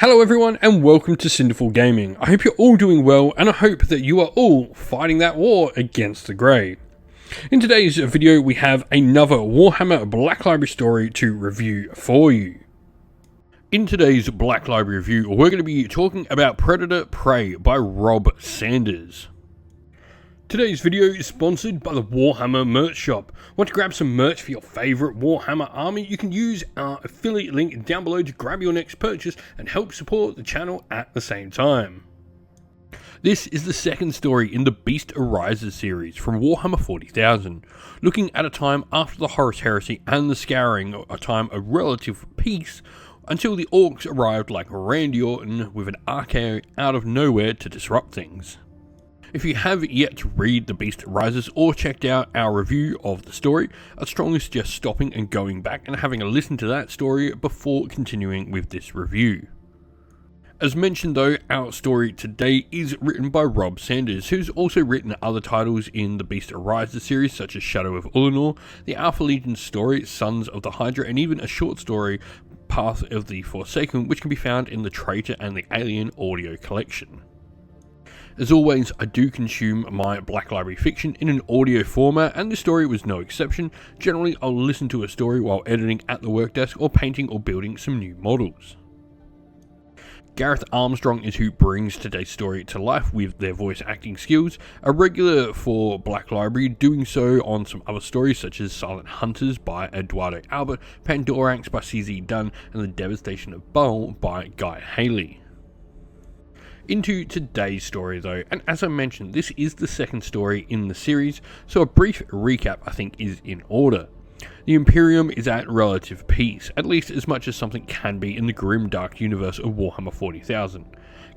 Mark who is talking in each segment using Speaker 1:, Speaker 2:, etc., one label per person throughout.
Speaker 1: Hello everyone and welcome to Cinderfall Gaming. I hope you're all doing well and I hope that you are all fighting that war against the Grey. In today's video we have another Warhammer Black Library story to review for you. In today's Black Library review we're going to be talking about Predator Prey by Rob Sanders. Today's video is sponsored by the Warhammer merch shop. Want to grab some merch for your favourite Warhammer army? You can use our affiliate link down below to grab your next purchase and help support the channel at the same time. This is the second story in the Beast Arises series from Warhammer 40,000. Looking at a time after the Horus Heresy and the Scouring, a time of relative peace, until the Orcs arrived like Randy Orton with an RKO out of nowhere to disrupt things. If you have yet to read The Beast Arises or checked out our review of the story, I'd strongly suggest stopping and going back and having a listen to that story before continuing with this review. As mentioned though, our story today is written by Rob Sanders, who's also written other titles in the Beast Arises series such as Shadow of Ullanor, the Alpha Legion story Sons of the Hydra, and even a short story Path of the Forsaken, which can be found in the Traitor and the Alien audio collection. As always, I do consume my Black Library fiction in an audio format, and this story was no exception. Generally, I'll listen to a story while editing at the work desk or painting or building some new models. Gareth Armstrong is who brings today's story to life with their voice acting skills, a regular for Black Library, doing so on some other stories such as Silent Hunters by Eduardo Albert, Pandorax by CZ Dunn, and The Devastation of Baal by Guy Haley. Into today's story though, and as I mentioned, this is the second story in the series, so a brief recap I think is in order. The Imperium is at relative peace, at least as much as something can be in the grim dark universe of Warhammer 40,000.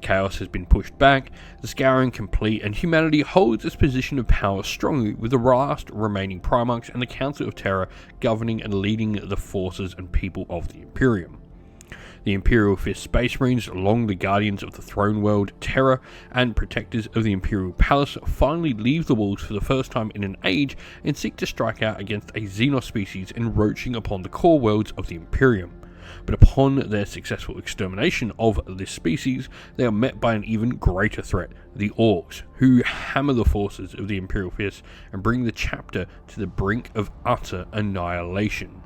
Speaker 1: Chaos has been pushed back, the Scouring complete, and humanity holds its position of power strongly with the last remaining Primarchs and the Council of Terror governing and leading the forces and people of the Imperium. The Imperial 5th Space Marines, along the Guardians of the Throne World, Terror, and Protectors of the Imperial Palace, finally leave the walls for the first time in an age and seek to strike out against a Xenos species encroaching upon the core worlds of the Imperium. But upon their successful extermination of this species, they are met by an even greater threat, the Orcs, who hammer the forces of the Imperial 5th and bring the chapter to the brink of utter annihilation.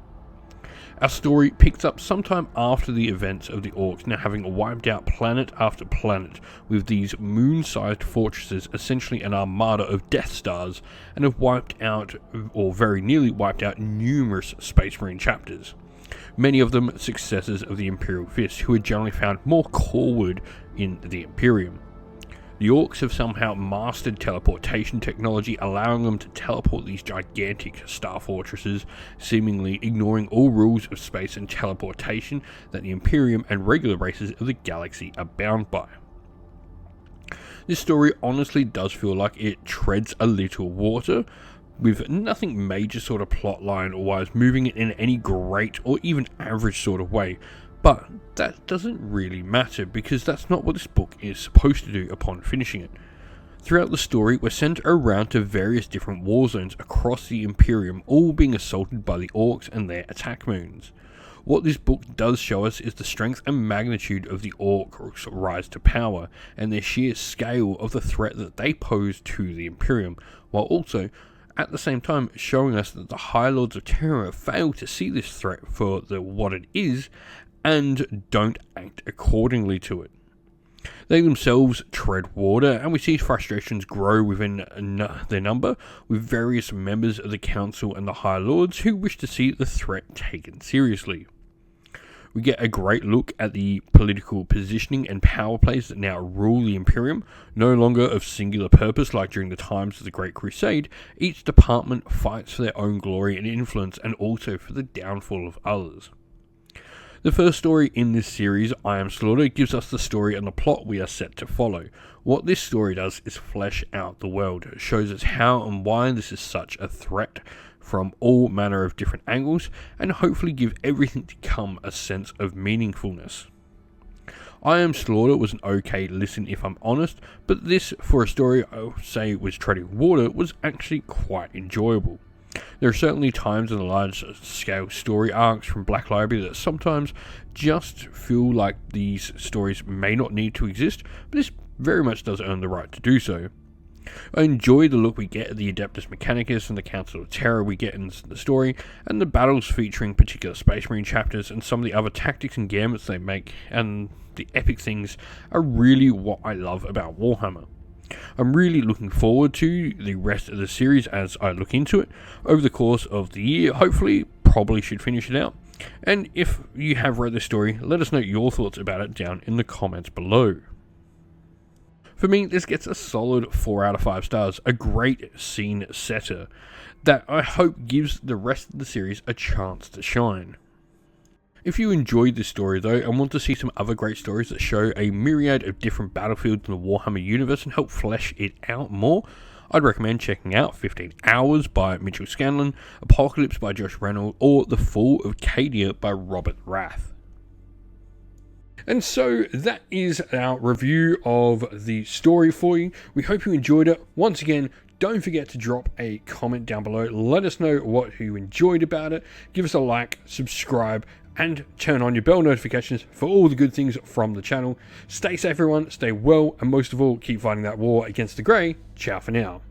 Speaker 1: Our story picks up sometime after the events of the Orcs now having wiped out planet after planet with these moon-sized fortresses, essentially an armada of Death Stars, and have wiped out, or very nearly wiped out, numerous Space Marine chapters. Many of them successors of the Imperial 5th, who are generally found more coreward in the Imperium. The Orcs have somehow mastered teleportation technology, allowing them to teleport these gigantic star fortresses, seemingly ignoring all rules of space and teleportation that the Imperium and regular races of the galaxy are bound by. This story honestly does feel like it treads a little water, with nothing major sort of plotline or wise moving it in any great or even average sort of way. But that doesn't really matter, because that's not what this book is supposed to do upon finishing it. Throughout the story, we're sent around to various different war zones across the Imperium, all being assaulted by the Orcs and their attack moons. What this book does show us is the strength and magnitude of the Orcs' rise to power, and their sheer scale of the threat that they pose to the Imperium, while also at the same time showing us that the High Lords of Terror fail to see this threat for what it is, and don't act accordingly to it. They themselves tread water, and we see frustrations grow within their number, with various members of the Council and the High Lords who wish to see the threat taken seriously. We get a great look at the political positioning and power plays that now rule the Imperium, no longer of singular purpose like during the times of the Great Crusade. Each department fights for their own glory and influence, and also for the downfall of others. The first story in this series, I Am Slaughter, gives us the story and the plot we are set to follow. What this story does is flesh out the world. It shows us how and why this is such a threat from all manner of different angles, and hopefully give everything to come a sense of meaningfulness. I Am Slaughter was an okay listen if I'm honest, but this, for a story I would say was treading water, was actually quite enjoyable. There are certainly times in the large-scale story arcs from Black Library that sometimes just feel like these stories may not need to exist, but this very much does earn the right to do so. I enjoy the look we get at the Adeptus Mechanicus and the Council of Terror we get in the story, and the battles featuring particular Space Marine chapters and some of the other tactics and gambits they make, and the epic things are really what I love about Warhammer. I'm really looking forward to the rest of the series as I look into it over the course of the year. Hopefully, probably should finish it out. And if you have read the story, let us know your thoughts about it down in the comments below. For me, this gets a solid 4 out of 5 stars, a great scene setter that I hope gives the rest of the series a chance to shine. If you enjoyed this story though and want to see some other great stories that show a myriad of different battlefields in the Warhammer universe and help flesh it out more, I'd recommend checking out 15 Hours by Mitchell Scanlon, Apocalypse by Josh Reynolds, or The Fall of Cadia by Robert Rath. And so that is our review of the story for you. We hope you enjoyed it. Once again, don't forget to drop a comment down below. Let us know what you enjoyed about it. Give us a like, subscribe, and turn on your bell notifications for all the good things from the channel. Stay safe everyone, stay well, and most of all, keep fighting that war against the Grey. Ciao for now.